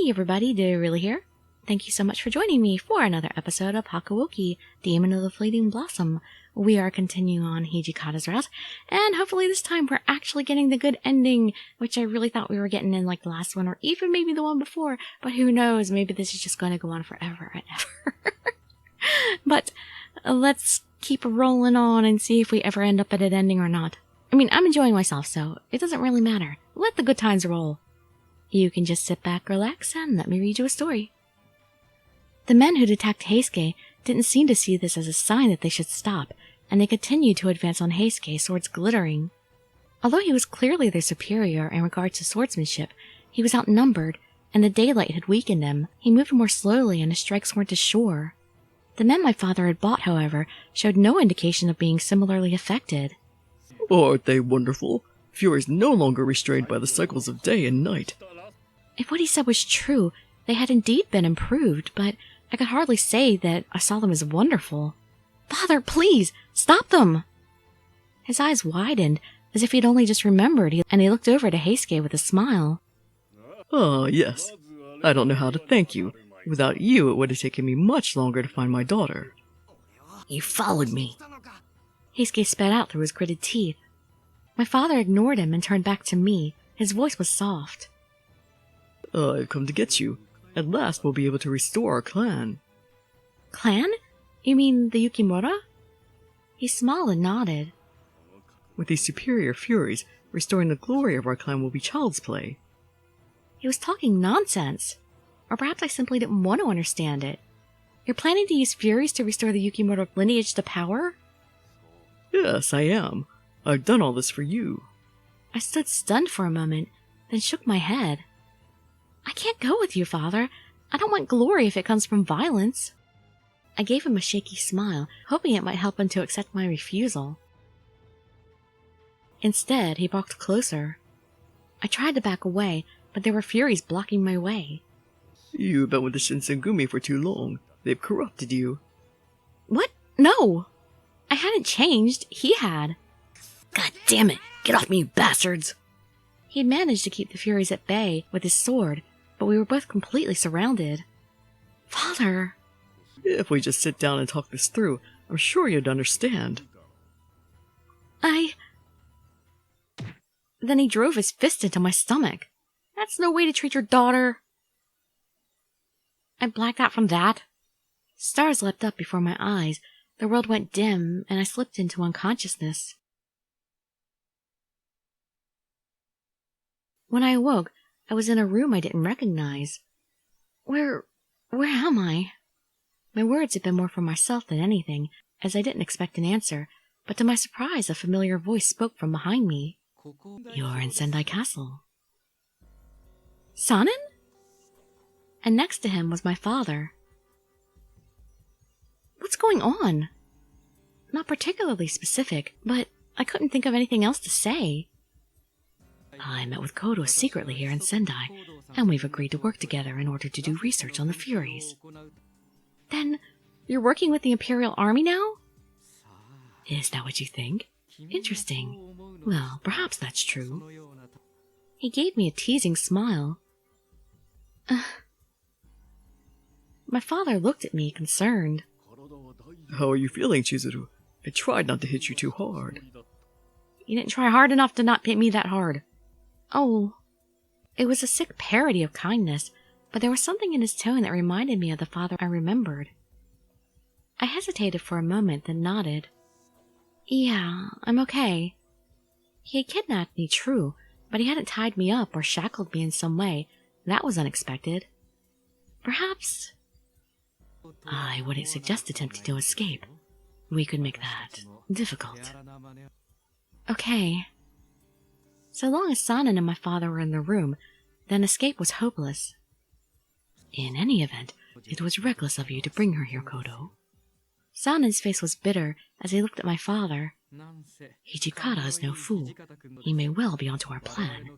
Hey everybody, Dirili here. Thank you so much for joining me for another episode of Hakuouki Demon of the Fleeting Blossom. We are continuing on Hijikata's route, and hopefully this time we're actually getting the good ending, which I really thought we were getting in like the last one, or even maybe the one before, but who knows, maybe this is just going to go on forever and ever. But let's keep rolling on and see if we ever end up at an ending or not. I mean, I'm enjoying myself, so it doesn't really matter. Let the good times roll. You can just sit back, relax, and let me read you a story. The men who'd attacked Heisuke didn't seem to see this as a sign that they should stop, and they continued to advance on Heisuke, swords glittering. Although he was clearly their superior in regard to swordsmanship, he was outnumbered, and the daylight had weakened him. He moved more slowly, and his strikes weren't as sure. The men my father had bought, however, showed no indication of being similarly affected. Aren't they wonderful? Fury is no longer restrained by the cycles of day and night. If what he said was true, they had indeed been improved, but I could hardly say that I saw them as wonderful. Father, please, stop them! His eyes widened, as if he'd only just remembered, and he looked over to Heisuke with a smile. Ah, yes. I don't know how to thank you. Without you, it would have taken me much longer to find my daughter. You followed me. Heisuke spat out through his gritted teeth. My father ignored him and turned back to me. His voice was soft. I've come to get you. At last we'll be able to restore our clan. Clan? You mean the Yukimura? He smiled and nodded. With these superior furies, restoring the glory of our clan will be child's play. He was talking nonsense. Or perhaps I simply didn't want to understand it. You're planning to use furies to restore the Yukimura lineage to power? Yes, I am. I've done all this for you. I stood stunned for a moment, then shook my head. I can't go with you, Father. I don't want glory if it comes from violence. I gave him a shaky smile, hoping it might help him to accept my refusal. Instead, he walked closer. I tried to back away, but there were furies blocking my way. You've been with the Shinsengumi for too long. They've corrupted you. What? No! I hadn't changed. He had. God damn it! Get off me, you bastards! He had managed to keep the furies at bay with his sword, but we were both completely surrounded. Father! If we just sit down and talk this through, I'm sure you'd understand. Then he drove his fist into my stomach. That's no way to treat your daughter. I blacked out from that. Stars leapt up before my eyes, the world went dim, and I slipped into unconsciousness. When I awoke, I was in a room I didn't recognize. Where am I? My words had been more for myself than anything, as I didn't expect an answer, but to my surprise a familiar voice spoke from behind me. You're in Sendai Castle. Sanan? And next to him was my father. What's going on? Not particularly specific, but I couldn't think of anything else to say. I met with Kodo secretly here in Sendai, and we've agreed to work together in order to do research on the Furies. Then, you're working with the Imperial Army now? Is that what you think? Interesting. Well, perhaps that's true. He gave me a teasing smile. My father looked at me, concerned. How are you feeling, Chizuru? I tried not to hit you too hard. You didn't try hard enough to not hit me that hard. Oh. It was a sick parody of kindness, but there was something in his tone that reminded me of the father I remembered. I hesitated for a moment, then nodded. Yeah, I'm okay. He had kidnapped me, true, but he hadn't tied me up or shackled me in some way. That was unexpected. Perhaps I wouldn't suggest attempting to escape. We could make that difficult. Okay. So long as Sanan and my father were in the room, then escape was hopeless. In any event, it was reckless of you to bring her here, Kodo. Sanan's face was bitter as he looked at my father. Hijikata is no fool. He may well be onto our plan.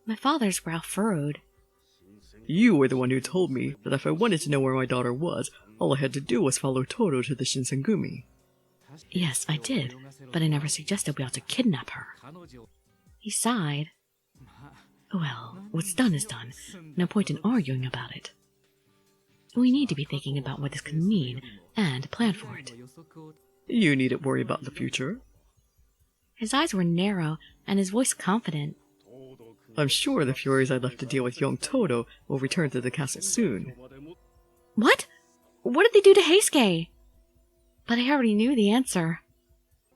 My father's brow furrowed. You were the one who told me that if I wanted to know where my daughter was, all I had to do was follow Todo to the Shinsengumi. Yes, I did, but I never suggested we ought to kidnap her. He sighed. Well, what's done is done. No point in arguing about it. We need to be thinking about what this could mean, and plan for it. You needn't worry about the future. His eyes were narrow, and his voice confident. I'm sure the Furies I left to deal with young Todo will return to the castle soon. What? What did they do to Heisuke? But I already knew the answer.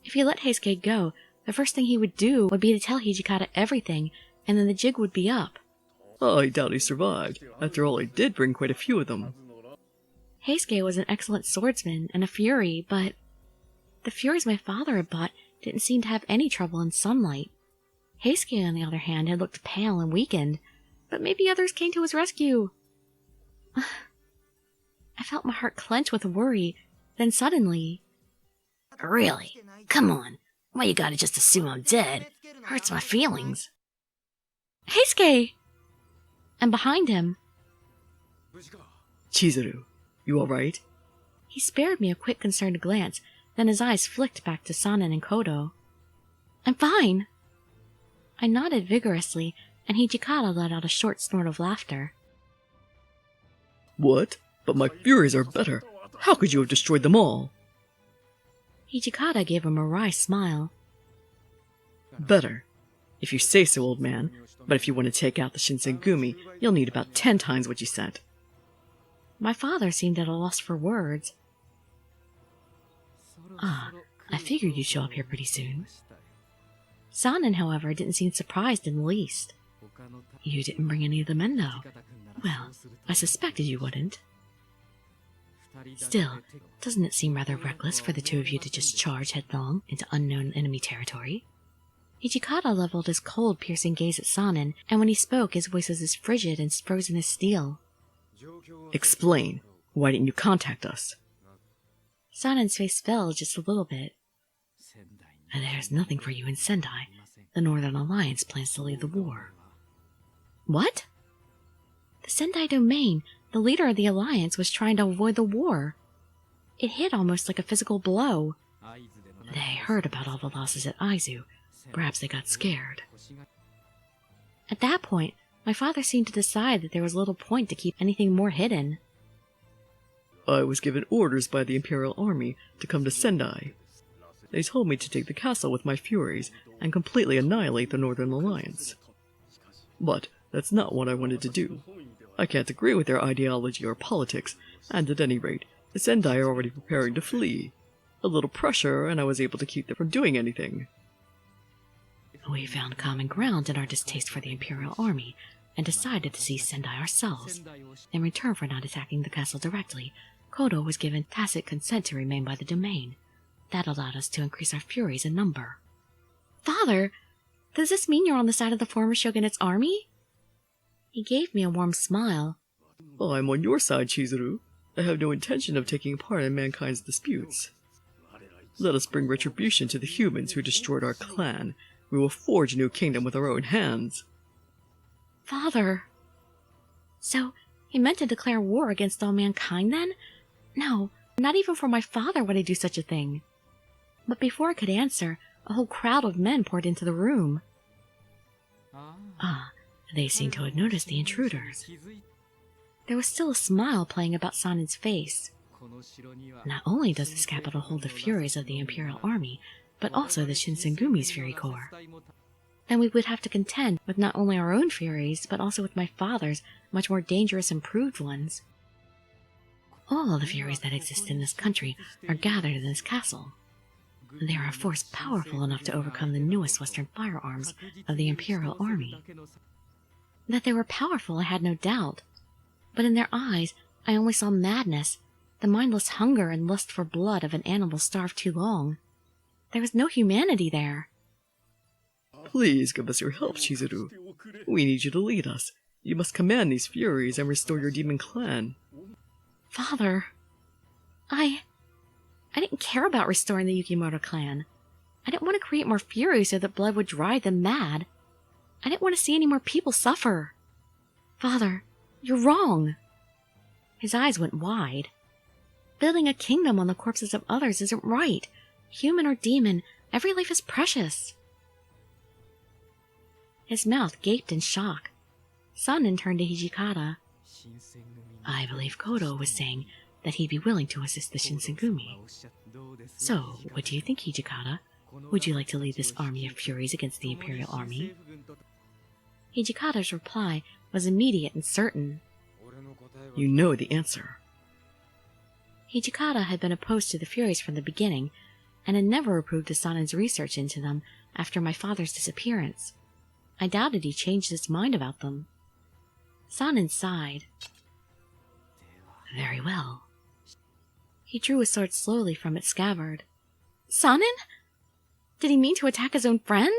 If he let Heisuke go, the first thing he would do would be to tell Hijikata everything, and then the jig would be up. I doubt he survived. After all, I did bring quite a few of them. Heisuke was an excellent swordsman and a Fury, but the Furies my father had bought didn't seem to have any trouble in sunlight. Heisuke, on the other hand, had looked pale and weakened, but maybe others came to his rescue. I felt my heart clench with worry, then suddenly... Really? Come on. Why you gotta just assume I'm dead? Hurts my feelings. Heisuke! And behind him... Chizuru, you alright? He spared me a quick, concerned glance, then his eyes flicked back to Sanan and Kodo. I'm fine! I nodded vigorously, and Hijikata let out a short snort of laughter. What? But my Furies are better. How could you have destroyed them all? Hijikata gave him a wry smile. Better. If you say so, old man. But if you want to take out the Shinsengumi, you'll need about 10 times what you sent. My father seemed at a loss for words. I figured you'd show up here pretty soon. Sanan, however, didn't seem surprised in the least. You didn't bring any of the men, though. Well, I suspected you wouldn't. Still, doesn't it seem rather reckless for the two of you to just charge headlong into unknown enemy territory? Hijikata leveled his cold, piercing gaze at Sanan, and when he spoke, his voice was as frigid and frozen as steel. Explain. Why didn't you contact us? Sanan's face fell just a little bit. There's nothing for you in Sendai. The Northern Alliance plans to leave the war. What? The Sendai domain, the leader of the Alliance, was trying to avoid the war. It hit almost like a physical blow. They heard about all the losses at Aizu. Perhaps they got scared. At that point, my father seemed to decide that there was little point to keep anything more hidden. I was given orders by the Imperial Army to come to Sendai. They told me to take the castle with my Furies and completely annihilate the Northern Alliance. But that's not what I wanted to do. I can't agree with their ideology or politics, and at any rate, the Sendai are already preparing to flee. A little pressure, and I was able to keep them from doing anything. We found common ground in our distaste for the Imperial Army, and decided to seize Sendai ourselves. In return for not attacking the castle directly, Kodo was given tacit consent to remain by the domain. That allowed us to increase our Furies in number. Father, does this mean you're on the side of the former shogunate's army? He gave me a warm smile. I'm on your side, Chizuru. I have no intention of taking part in mankind's disputes. Let us bring retribution to the humans who destroyed our clan. We will forge a new kingdom with our own hands. Father! So, he meant to declare war against all mankind then? No, not even for my father would I do such a thing. But before I could answer, a whole crowd of men poured into the room. They seemed to have noticed the intruders. There was still a smile playing about Sanan's face. Not only does this capital hold the Furies of the Imperial Army, but also the Shinsengumi's Fury Corps. Then we would have to contend with not only our own Furies, but also with my father's much more dangerous and proved ones. All the Furies that exist in this country are gathered in this castle. They are a force powerful enough to overcome the newest Western firearms of the Imperial Army. That they were powerful I had no doubt, but in their eyes I only saw madness, the mindless hunger and lust for blood of an animal starved too long. There was no humanity there. Please give us your help, Chizuru. We need you to lead us. You must command these Furies and restore your demon clan. Father, I didn't care about restoring the Yukimoto clan. I didn't want to create more Furies so that blood would drive them mad. I didn't want to see any more people suffer. Father, you're wrong. His eyes went wide. Building a kingdom on the corpses of others isn't right. Human or demon, every life is precious. His mouth gaped in shock. Sanan turned to Hijikata. I believe Kodo was saying that he'd be willing to assist the Shinsengumi. So, what do you think, Hijikata? Would you like to lead this army of furies against the Imperial Army? Hijikata's reply was immediate and certain. You know the answer. Hijikata had been opposed to the Furies from the beginning, and had never approved of Sanan's research into them after my father's disappearance. I doubted he changed his mind about them. Sanan sighed. Very well. He drew his sword slowly from its scabbard. Sanan? Did he mean to attack his own friend?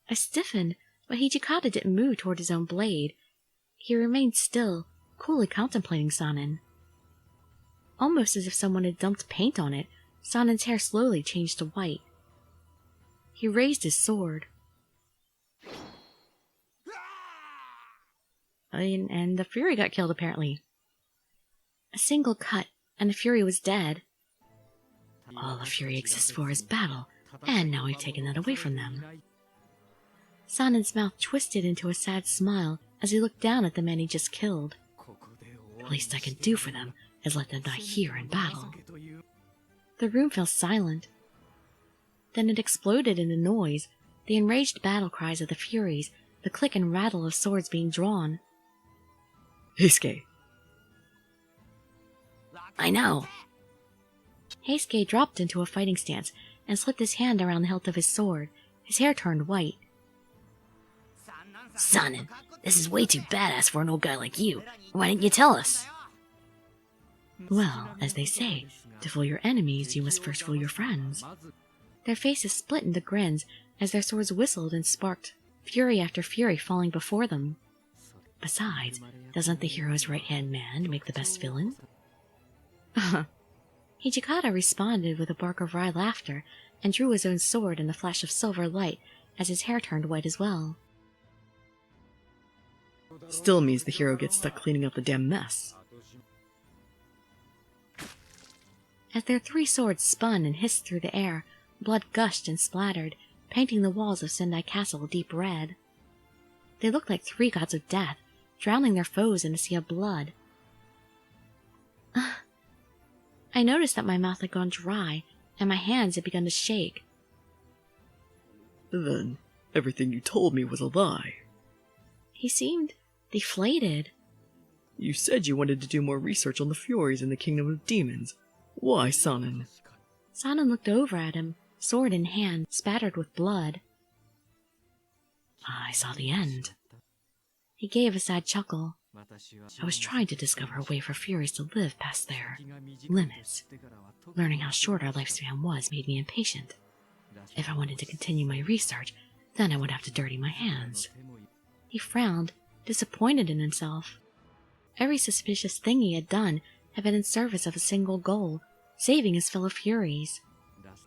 I stiffened, but Hijikata didn't move toward his own blade. He remained still, coolly contemplating Sanan. Almost as if someone had dumped paint on it, Sanan's hair slowly changed to white. He raised his sword. And the Fury got killed, apparently. A single cut, and the Fury was dead. All the Fury exists for is battle, and now we've taken that away from them. Sanan's mouth twisted into a sad smile as he looked down at the men he just killed. The least I can do for them is let them die here in battle. The room fell silent. Then it exploded into noise, the enraged battle cries of the Furies, the click and rattle of swords being drawn. Heisuke! I know! Heisuke dropped into a fighting stance and slipped his hand around the hilt of his sword. His hair turned white. Sanan, this is way too badass for an old guy like you. Why didn't you tell us? Well, as they say, to fool your enemies, you must first fool your friends. Their faces split into grins as their swords whistled and sparked, fury after fury falling before them. Besides, doesn't the hero's right-hand man make the best villain? Hijikata responded with a bark of wry laughter and drew his own sword in a flash of silver light as his hair turned white as well. Still means the hero gets stuck cleaning up the damn mess. As their three swords spun and hissed through the air, blood gushed and splattered, painting the walls of Sendai Castle deep red. They looked like three gods of death, drowning their foes in a sea of blood. I noticed that my mouth had gone dry, and my hands had begun to shake. Then, everything you told me was a lie. He seemed deflated. You said you wanted to do more research on the Furies in the Kingdom of Demons. Why, Sanan? Sanan looked over at him, sword in hand, spattered with blood. I saw the end. He gave a sad chuckle. I was trying to discover a way for Furies to live past their limits. Learning how short our lifespan was made me impatient. If I wanted to continue my research, then I would have to dirty my hands. He frowned, disappointed in himself. Every suspicious thing he had done had been in service of a single goal, saving his fellow Furies.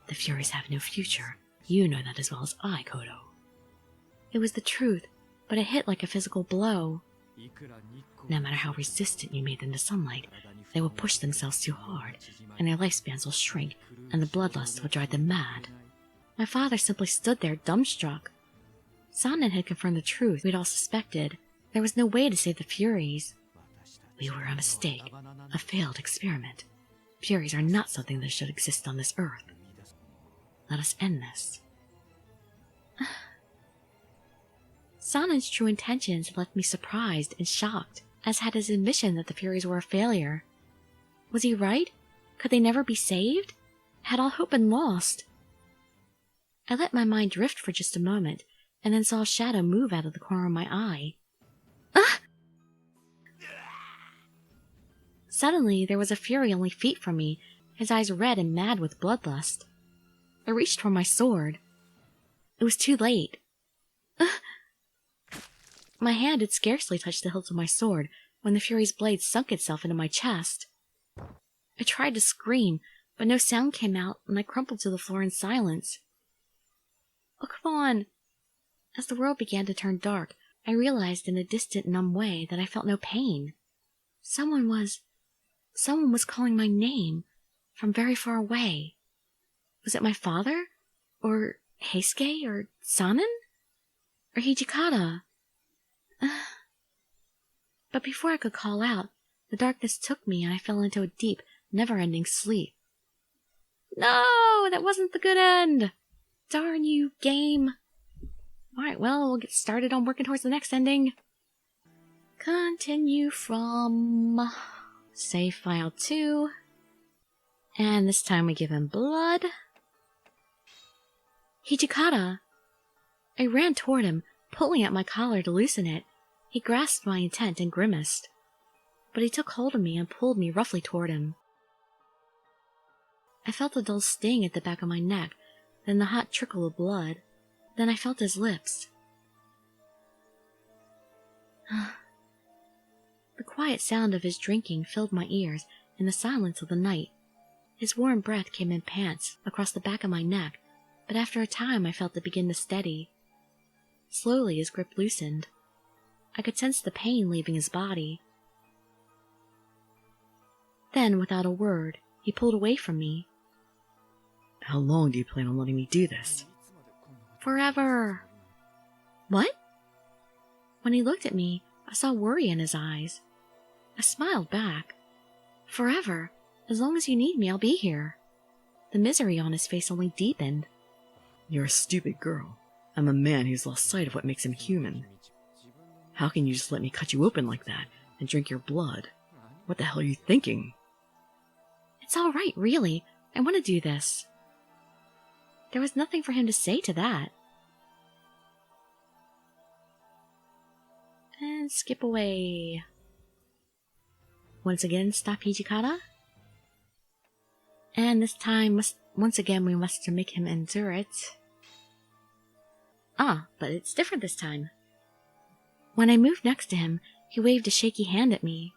The Furies have no future. You know that as well as I, Kodo. It was the truth, but it hit like a physical blow. No matter how resistant you made them to sunlight, they will push themselves too hard, and their lifespans will shrink, and the bloodlust will drive them mad. My father simply stood there, dumbstruck. Sanan had confirmed the truth we'd all suspected. There was no way to save the Furies. We were a mistake, a failed experiment. Furies are not something that should exist on this earth. Let us end this. Sanan's true intentions left me surprised and shocked, as had his admission that the Furies were a failure. Was he right? Could they never be saved? Had all hope been lost? I let my mind drift for just a moment, and then saw a shadow move out of the corner of my eye. Ah! Suddenly, there was a Fury only feet from me, his eyes red and mad with bloodlust. I reached for my sword. It was too late. Ah! My hand had scarcely touched the hilt of my sword when the Fury's blade sunk itself into my chest. I tried to scream, but no sound came out, and I crumpled to the floor in silence. Oh, come on! As the world began to turn dark, I realized in a distant, numb way that I felt no pain. Someone was calling my name from very far away. Was it my father? Or Heisuke? Or Sanan? Or Hijikata. But before I could call out, the darkness took me and I fell into a deep, never-ending sleep. No, that wasn't the good end. Darn you, game. Alright, well, we'll get started on working towards the next ending. Continue from save file 2. And this time we give him blood. Hijikata. I ran toward him, pulling at my collar to loosen it. He grasped my intent and grimaced. But he took hold of me and pulled me roughly toward him. I felt a dull sting at the back of my neck, then the hot trickle of blood. Then I felt his lips. The quiet sound of his drinking filled my ears in the silence of the night. His warm breath came in pants across the back of my neck, but after a time I felt it begin to steady. Slowly his grip loosened. I could sense the pain leaving his body. Then, without a word, he pulled away from me. How long do you plan on letting me do this? Forever. What? When he looked at me, I saw worry in his eyes. I smiled back. Forever. As long as you need me, I'll be here. The misery on his face only deepened. You're a stupid girl. I'm a man who's lost sight of what makes him human. How can you just let me cut you open like that and drink your blood? What the hell are you thinking? It's all right, really. I want to do this. There was nothing for him to say to that. And skip away. Once again, stop Hijikata. And this time, once again, we must make him endure it. Ah, but it's different this time. When I moved next to him, he waved a shaky hand at me.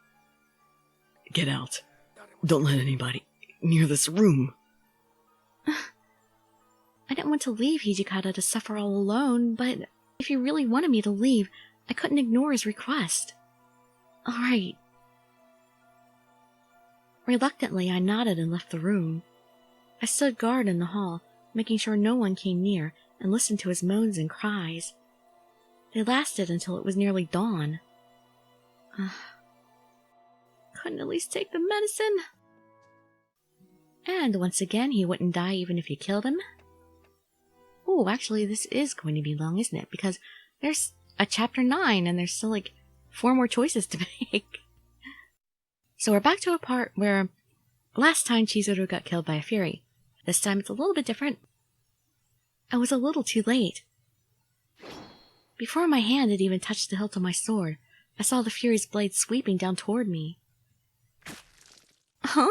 Get out. Don't let anybody near this room. I didn't want to leave Hijikata to suffer all alone, but if he really wanted me to leave, I couldn't ignore his request. All right. Reluctantly, I nodded and left the room. I stood guard in the hall, making sure no one came near, and listened to his moans and cries. They lasted until it was nearly dawn. Couldn't at least take the medicine? And once again, he wouldn't die even if you killed him. Oh, actually, this is going to be long, isn't it? Because there's a chapter 9, and there's still, 4 more choices to make. So we're back to a part where last time Chizuru got killed by a fury. This time it's a little bit different. I was a little too late. Before my hand had even touched the hilt of my sword, I saw the fury's blade sweeping down toward me. Huh?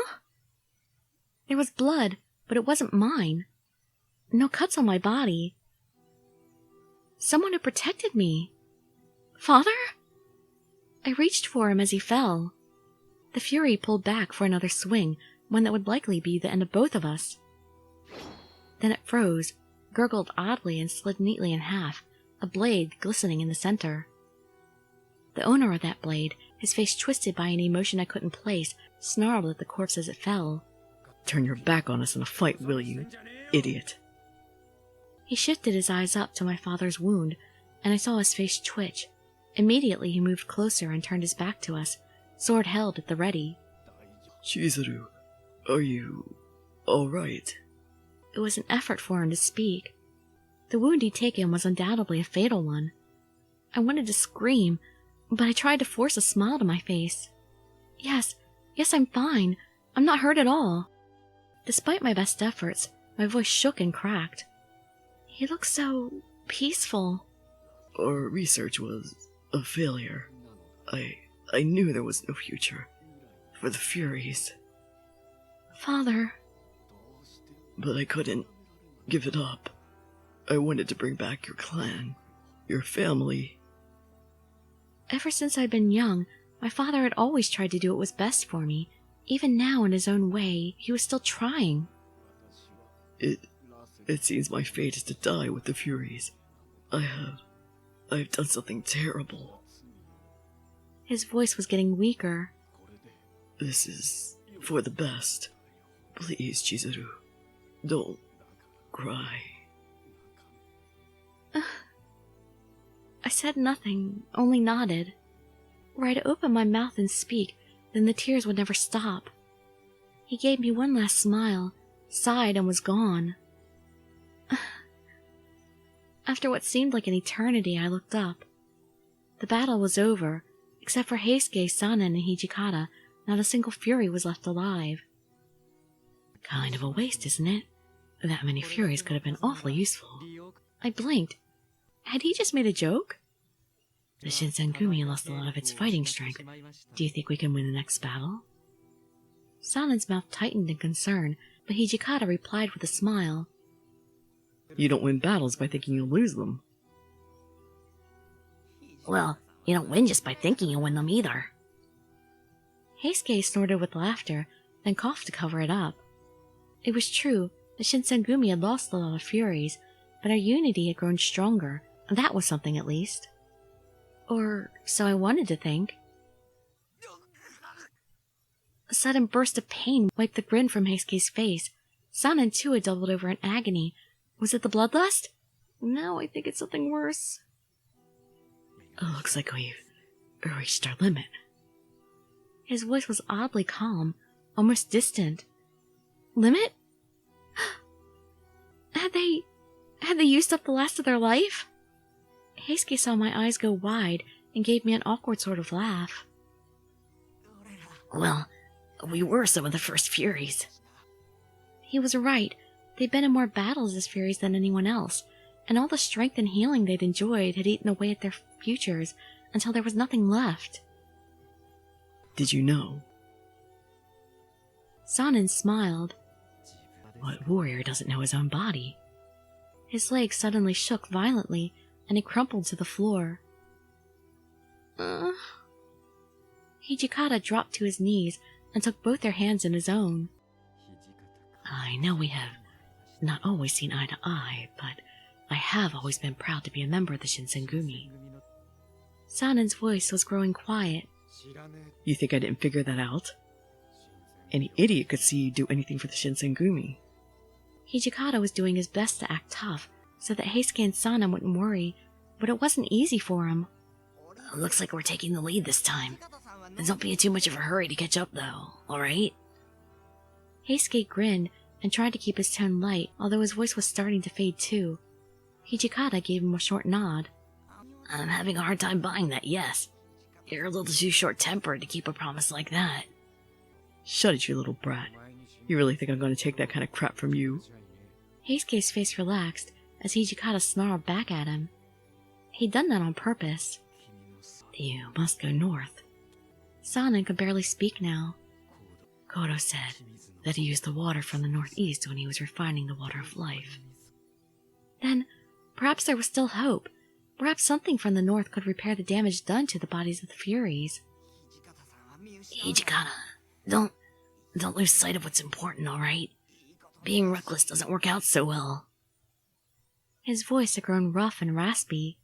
There was blood, but it wasn't mine. No cuts on my body. Someone had protected me. Father? I reached for him as he fell. The fury pulled back for another swing, one that would likely be the end of both of us. Then it froze, gurgled oddly, and slid neatly in half, a blade glistening in the center. The owner of that blade, his face twisted by an emotion I couldn't place, snarled at the corpse as it fell. Turn your back on us in a fight, will you, idiot? He shifted his eyes up to my father's wound, and I saw his face twitch. Immediately he moved closer and turned his back to us, sword held at the ready. Chizuru, are you all right? It was an effort for him to speak. The wound he'd taken was undoubtedly a fatal one. I wanted to scream, but I tried to force a smile to my face. Yes, I'm fine. I'm not hurt at all. Despite my best efforts, my voice shook and cracked. He looked so peaceful. Our research was a failure. I knew there was no future for the Furies. Father. But I couldn't give it up. I wanted to bring back your clan, your family. Ever since I'd been young, my father had always tried to do what was best for me. Even now, in his own way, he was still trying. It seems my fate is to die with the Furies. I've done something terrible. His voice was getting weaker. This is for the best. Please, Chizuru, don't cry. I said nothing, only nodded. Were I to open my mouth and speak, then the tears would never stop. He gave me one last smile, sighed, and was gone. After what seemed like an eternity, I looked up. The battle was over. Except for Heisuke, Sanan, and Hijikata, not a single Fury was left alive. Kind of a waste, isn't it? That many Furies could have been awfully useful. I blinked. Had he just made a joke? The Shinsengumi lost a lot of its fighting strength. Do you think we can win the next battle? Sanan's mouth tightened in concern, but Hijikata replied with a smile. You don't win battles by thinking you'll lose them. Well, you don't win just by thinking you'll win them either. Heisuke snorted with laughter, then coughed to cover it up. It was true, the Shinsengumi had lost a lot of Furies, but our unity had grown stronger, and that was something at least. Or so I wanted to think. A sudden burst of pain wiped the grin from Heisuke's face. Sanan too had doubled over in agony. Was it the bloodlust? No, I think it's something worse. It looks like we've reached our limit. His voice was oddly calm, almost distant. Limit? Had they used up the last of their life? Heisuke saw my eyes go wide and gave me an awkward sort of laugh. Well, we were some of the first Furies. He was right. They'd been in more battles as Furies than anyone else, and all the strength and healing they'd enjoyed had eaten away at their futures until there was nothing left. Did you know? Sanan smiled. What warrior doesn't know his own body? His legs suddenly shook violently, and he crumpled to the floor. Hijikata dropped to his knees and took both their hands in his own. I know we have not always seen eye to eye, but I have always been proud to be a member of the Shinsengumi. Sanan's voice was growing quiet. You think I didn't figure that out? Any idiot could see you do anything for the Shinsengumi. Hijikata was doing his best to act tough, so that Heisuke and Sanan wouldn't worry, but it wasn't easy for him. Looks like we're taking the lead this time. Don't be in too much of a hurry to catch up, though, alright? Heisuke grinned and tried to keep his tone light, although his voice was starting to fade too. Hijikata gave him a short nod. I'm having a hard time buying that, yes. You're a little too short-tempered to keep a promise like that. Shut it, you little brat. You really think I'm going to take that kind of crap from you? Heisuke's face relaxed as Hijikata snarled back at him. He'd done that on purpose. You must go north. Sanan could barely speak now. Kodo said that he used the water from the northeast when he was refining the water of life. Then, perhaps there was still hope. Perhaps something from the north could repair the damage done to the bodies of the Furies. Hijikata, don't lose sight of what's important, alright? Being reckless doesn't work out so well. His voice had grown rough and raspy.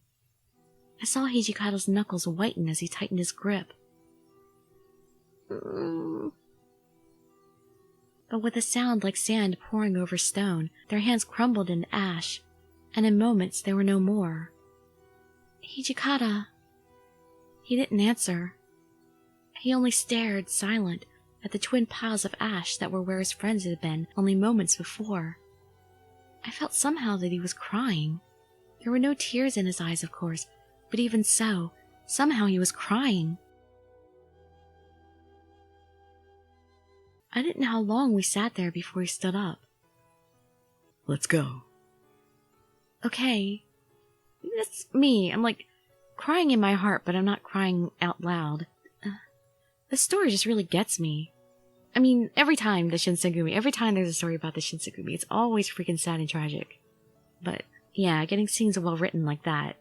I saw Hijikata's knuckles whiten as he tightened his grip. But with a sound like sand pouring over stone, their hands crumbled into ash, and in moments they were no more. Hijikata. He didn't answer. He only stared, silent, at the twin piles of ash that were where his friends had been only moments before. I felt somehow that he was crying. There were no tears in his eyes, of course, but even so, somehow he was crying. I didn't know how long we sat there before he stood up. Let's go. Okay. That's me. I'm like crying in my heart, but I'm not crying out loud. The story just really gets me. I mean, every time there's a story about the Shinsengumi, it's always freaking sad and tragic. But yeah, getting scenes well written like that.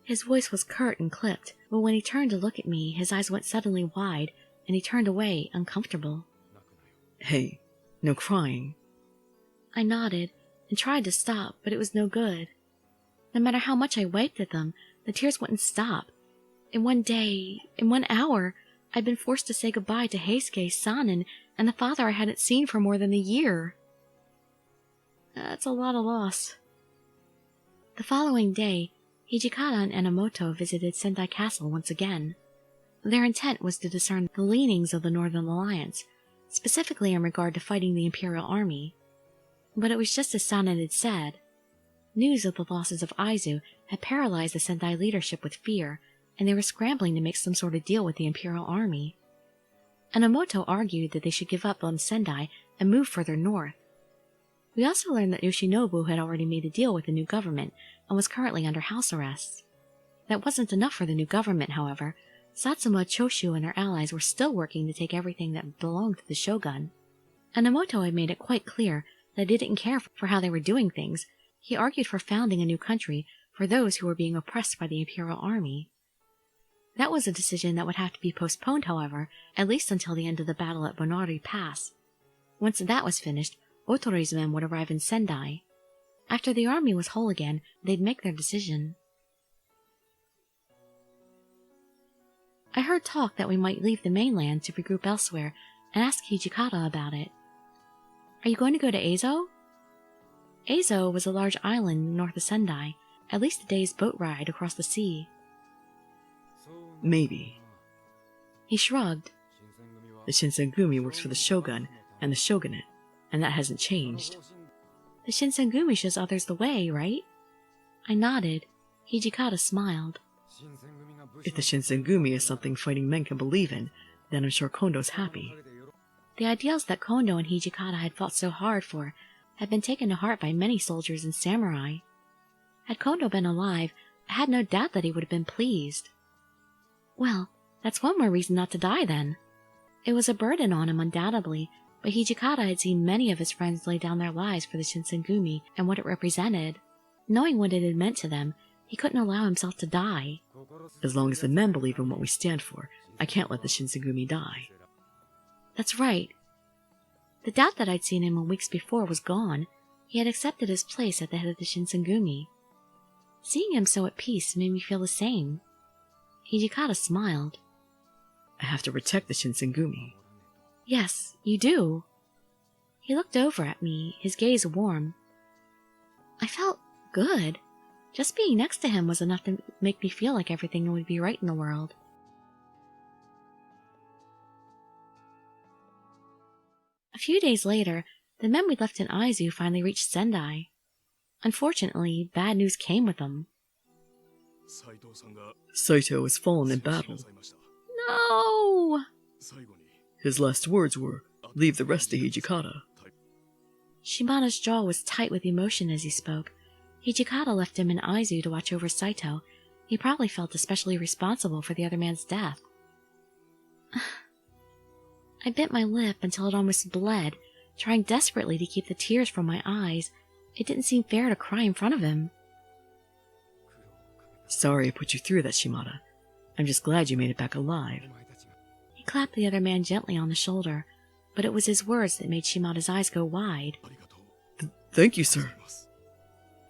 His voice was curt and clipped, but when he turned to look at me, his eyes went suddenly wide, and he turned away, uncomfortable. Hey, no crying. I nodded and tried to stop, but it was no good. No matter how much I wiped at them, the tears wouldn't stop. In one day, in 1 hour, I'd been forced to say goodbye to Heisuke, Sanan, and the father I hadn't seen for more than a year. That's a lot of loss. The following day, Hijikata and Enomoto visited Sendai Castle once again. Their intent was to discern the leanings of the Northern Alliance, specifically in regard to fighting the Imperial Army. But it was just as Sanan had said. News of the losses of Aizu had paralyzed the Sendai leadership with fear, and they were scrambling to make some sort of deal with the Imperial Army. Enomoto argued that they should give up on Sendai and move further north. We also learned that Yoshinobu had already made a deal with the new government and was currently under house arrest. That wasn't enough for the new government, however. Satsuma Choshu and her allies were still working to take everything that belonged to the shogun. Enomoto had made it quite clear that he didn't care for how they were doing things. He argued for founding a new country for those who were being oppressed by the Imperial Army. That was a decision that would have to be postponed, however, at least until the end of the battle at Bonari Pass. Once that was finished, Otori's men would arrive in Sendai. After the army was whole again, they'd make their decision. I heard talk that we might leave the mainland to regroup elsewhere and ask Hijikata about it. Are you going to go to Eizo? Eizo was a large island north of Sendai, at least a day's boat ride across the sea. Maybe. He shrugged. The Shinsengumi works for the shogun and the shogunate, and that hasn't changed. The Shinsengumi shows others the way, right? I nodded. Hijikata smiled. If the Shinsengumi is something fighting men can believe in, then I'm sure Kondo's happy. The ideals that Kondo and Hijikata had fought so hard for had been taken to heart by many soldiers and samurai. Had Kondo been alive, I had no doubt that he would have been pleased. Well, that's one more reason not to die, then. It was a burden on him, undoubtedly, but Hijikata had seen many of his friends lay down their lives for the Shinsengumi and what it represented. Knowing what it had meant to them, he couldn't allow himself to die. As long as the men believe in what we stand for, I can't let the Shinsengumi die. That's right. The doubt that I'd seen him weeks before was gone. He had accepted his place at the head of the Shinsengumi. Seeing him so at peace made me feel the same. Hijikata smiled. I have to protect the Shinsengumi. Yes, you do. He looked over at me, his gaze warm. I felt good. Just being next to him was enough to make me feel like everything would be right in the world. A few days later, the men we left in Aizu finally reached Sendai. Unfortunately, bad news came with them. Saito has fallen in battle. No! His last words were, "Leave the rest to Hijikata." Shimada's jaw was tight with emotion as he spoke. Hijikata left him in Aizu to watch over Saito. He probably felt especially responsible for the other man's death. I bit my lip until it almost bled, trying desperately to keep the tears from my eyes. It didn't seem fair to cry in front of him. Sorry I put you through that, Shimada. I'm just glad you made it back alive. He clapped the other man gently on the shoulder, but it was his words that made Shimada's eyes go wide. Thank you, sir.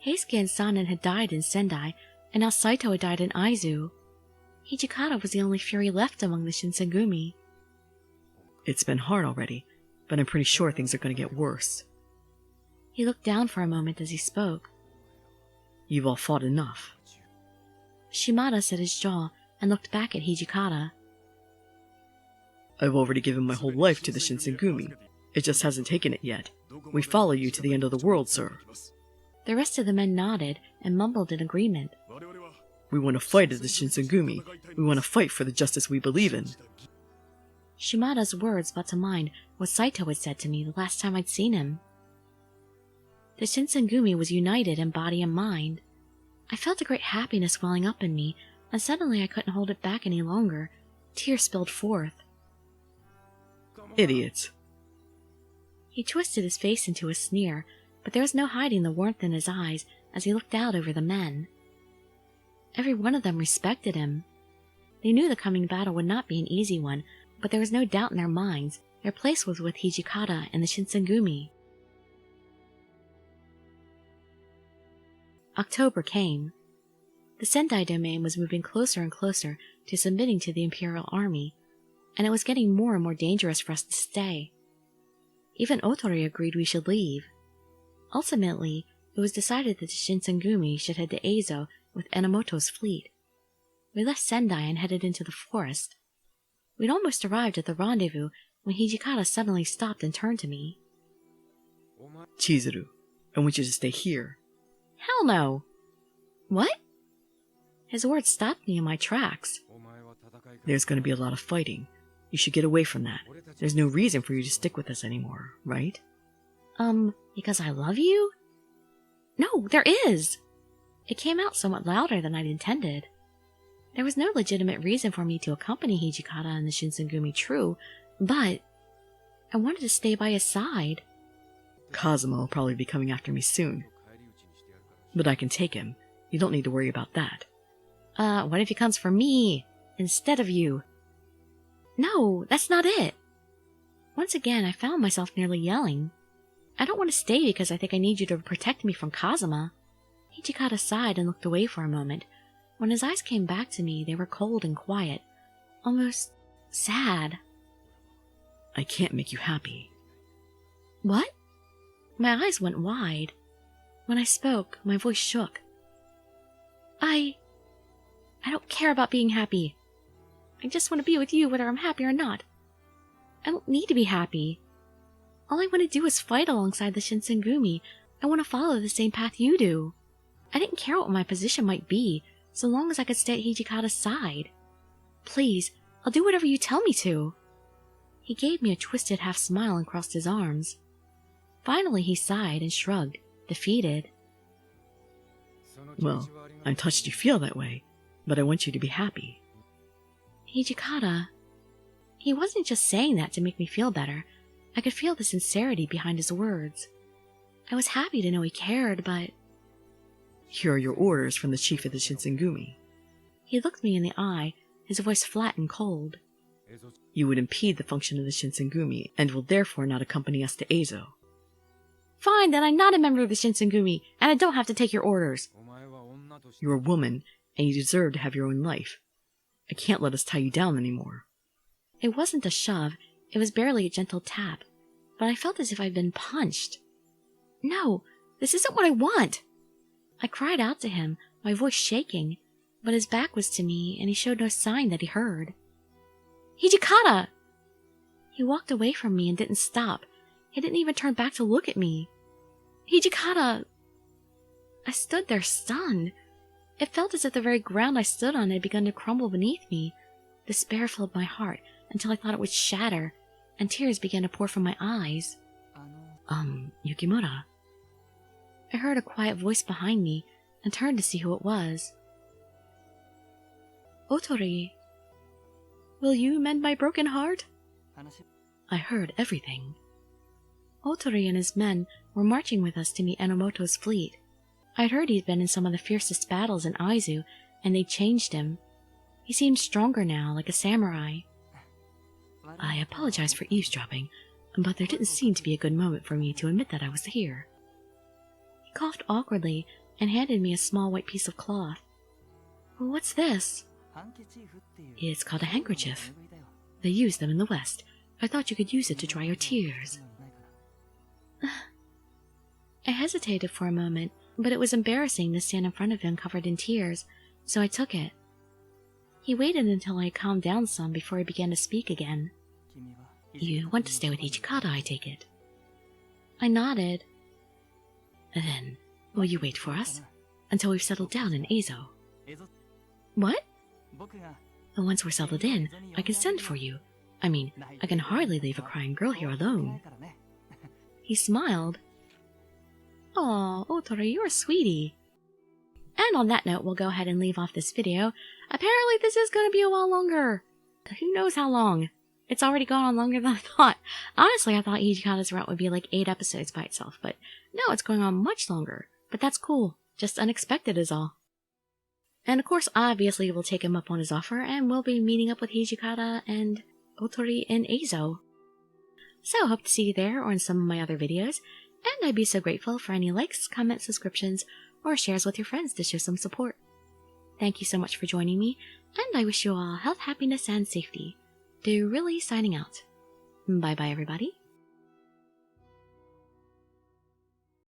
Heisuke and Sanan had died in Sendai, and now Saito had died in Aizu. Hijikata was the only fury left among the Shinsengumi. It's been hard already, but I'm pretty sure things are going to get worse. He looked down for a moment as he spoke. You've all fought enough. Shimada set his jaw and looked back at Hijikata. I've already given my whole life to the Shinsengumi. It just hasn't taken it yet. We follow you to the end of the world, sir. The rest of the men nodded and mumbled in agreement. We want to fight as the Shinsengumi. We want to fight for the justice we believe in. Shimada's words brought to mind what Saito had said to me the last time I'd seen him. The Shinsengumi was united in body and mind. I felt a great happiness welling up in me, and suddenly I couldn't hold it back any longer. Tears spilled forth. Idiots. He twisted his face into a sneer, but there was no hiding the warmth in his eyes as he looked out over the men. Every one of them respected him. They knew the coming battle would not be an easy one, but there was no doubt in their minds their place was with Hijikata and the Shinsengumi. October came. The Sendai domain was moving closer and closer to submitting to the Imperial Army, and it was getting more and more dangerous for us to stay. Even Otori agreed we should leave. Ultimately, it was decided that the Shinsengumi should head to Eizo with Enomoto's fleet. We left Sendai and headed into the forest. We'd almost arrived at the rendezvous when Hijikata suddenly stopped and turned to me. Chizuru, I want you to stay here. Hell no! What? His words stopped me in my tracks. There's going to be a lot of fighting. You should get away from that. There's no reason for you to stick with us anymore, right? Because I love you? No, there is! It came out somewhat louder than I'd intended. There was no legitimate reason for me to accompany Hijikata and the Shinsengumi, true, but I wanted to stay by his side. Kazuma will probably be coming after me soon. But I can take him. You don't need to worry about that. What if he comes for me instead of you? No, that's not it. Once again, I found myself nearly yelling. I don't want to stay because I think I need you to protect me from Kazuma. Hijikata sighed and looked away for a moment. When his eyes came back to me, they were cold and quiet, almost sad. I can't make you happy. What? My eyes went wide. When I spoke, my voice shook. I don't care about being happy. I just want to be with you whether I'm happy or not. I don't need to be happy. All I want to do is fight alongside the Shinsengumi. I want to follow the same path you do. I didn't care what my position might be, so long as I could stay at Hijikata's side. Please, I'll do whatever you tell me to. He gave me a twisted half smile and crossed his arms. Finally he sighed and shrugged, defeated. Well, I'm touched you feel that way, but I want you to be happy. Hijikata. He wasn't just saying that to make me feel better. I could feel the sincerity behind his words. I was happy to know he cared, but... Here are your orders from the chief of the Shinsengumi. He looked me in the eye, his voice flat and cold. You would impede the function of the Shinsengumi, and will therefore not accompany us to Eizo. Fine, then I'm not a member of the Shinsengumi, and I don't have to take your orders. You're a woman, and you deserve to have your own life. I can't let us tie you down anymore. It wasn't a shove, it was barely a gentle tap, but I felt as if I'd been punched. No, this isn't what I want! I cried out to him, my voice shaking, but his back was to me, and he showed no sign that he heard. Hijikata! He walked away from me and didn't stop. He didn't even turn back to look at me. Hijikata! I stood there stunned. It felt as if the very ground I stood on had begun to crumble beneath me. Despair filled my heart until I thought it would shatter, and tears began to pour from my eyes. Yukimura. I heard a quiet voice behind me and turned to see who it was. Otori, will you mend my broken heart? I heard everything. Otori and his men were marching with us to meet Enomoto's fleet. I'd heard he'd been in some of the fiercest battles in Aizu, and they'd changed him. He seemed stronger now, like a samurai. I apologize for eavesdropping, but there didn't seem to be a good moment for me to admit that I was here. He coughed awkwardly and handed me a small white piece of cloth. Well, what's this? It's called a handkerchief. They use them in the West. I thought you could use it to dry your tears. I hesitated for a moment, but it was embarrassing to stand in front of him covered in tears, so I took it. He waited until I had calmed down some before he began to speak again. You want to stay with Hijikata, I take it? I nodded. Then, will you wait for us? Until we've settled down in Eizo. What? Once we're settled in, I can send for you. I mean, I can hardly leave a crying girl here alone. He smiled. Aw, Otori, you're a sweetie. And on that note, we'll go ahead and leave off this video. Apparently this is going to be a while longer. Who knows how long? It's already gone on longer than I thought. Honestly, I thought Hijikata's route would be like 8 episodes by itself, but no, it's going on much longer. But that's cool. Just unexpected is all. And of course, obviously, we'll take him up on his offer, and we'll be meeting up with Hijikata and Otori in Eizo. So, hope to see you there or in some of my other videos, and I'd be so grateful for any likes, comments, subscriptions, or shares with your friends to show some support. Thank you so much for joining me, and I wish you all health, happiness, and safety. Dirili signing out. Bye bye, everybody.